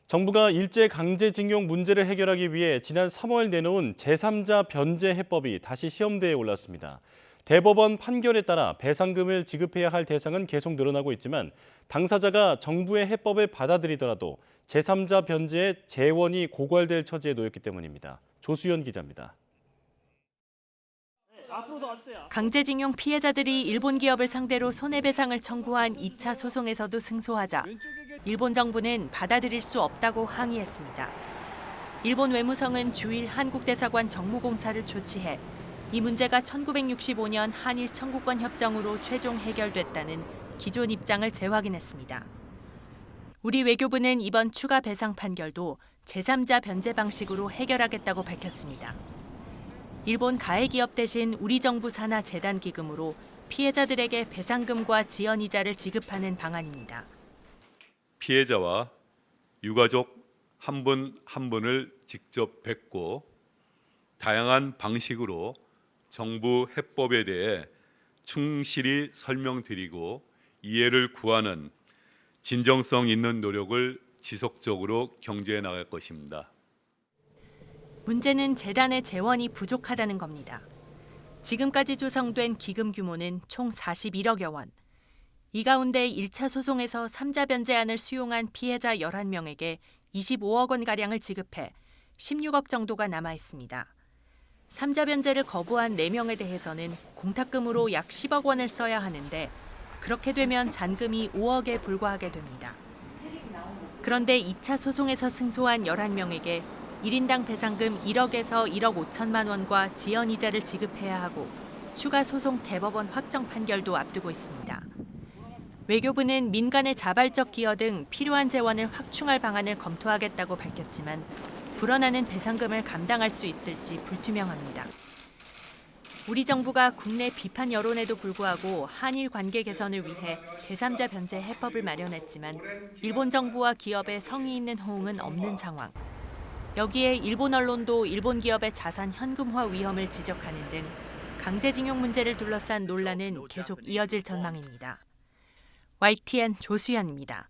정부가 일제 강제징용 문제를 해결하기 위해 지난 3월 내놓은 제3자 변제 해법이 다시 시험대에 올랐습니다. 대법원 판결에 따라 배상금을 지급해야 할 대상은 계속 늘어나고 있지만 당사자가 정부의 해법을 받아들이더라도 제3자 변제의 재원이 고갈될 처지에 놓였기 때문입니다. 조수연 기자입니다. 강제징용 피해자들이 일본 기업을 상대로 손해배상을 청구한 2차 소송에서도 승소하자 일본 정부는 받아들일 수 없다고 항의했습니다. 일본 외무성은 주일 한국대사관 정무공사를 조치해 이 문제가 1965년 한일 청구권 협정으로 최종 해결됐다는 기존 입장을 재확인했습니다. 우리 외교부는 이번 추가 배상 판결도 제3자 변제 방식으로 해결하겠다고 밝혔습니다. 일본 가해 기업 대신 우리 정부 산하 재단 기금으로 피해자들에게 배상금과 지연이자를 지급하는 방안입니다. 피해자와 유가족 한 분 한 분을 직접 뵙고 다양한 방식으로 정부 해법에 대해 충실히 설명드리고 이해를 구하는 진정성 있는 노력을 지속적으로 경주해 나갈 것입니다. 문제는 재단의 재원이 부족하다는 겁니다. 지금까지 조성된 기금 규모는 총 41억여 원. 이 가운데 1차 소송에서 3자 변제안을 수용한 피해자 11명에게 25억 원가량을 지급해 16억 정도가 남아 있습니다. 3자 변제를 거부한 4명에 대해서는 공탁금으로 약 10억 원을 써야 하는데 그렇게 되면 잔금이 5억에 불과하게 됩니다. 그런데 2차 소송에서 승소한 11명에게 1인당 배상금 1억에서 1억 5천만 원과 지연이자를 지급해야 하고 추가 소송 대법원 확정 판결도 앞두고 있습니다. 외교부는 민간의 자발적 기여 등 필요한 재원을 확충할 방안을 검토하겠다고 밝혔지만 불어나는 배상금을 감당할 수 있을지 불투명합니다. 우리 정부가 국내 비판 여론에도 불구하고 한일 관계 개선을 위해 제3자 변제 해법을 마련했지만 일본 정부와 기업의 성의 있는 호응은 없는 상황. 여기에 일본 언론도 일본 기업의 자산 현금화 위험을 지적하는 등 강제징용 문제를 둘러싼 논란은 계속 이어질 전망입니다. YTN 조수연입니다.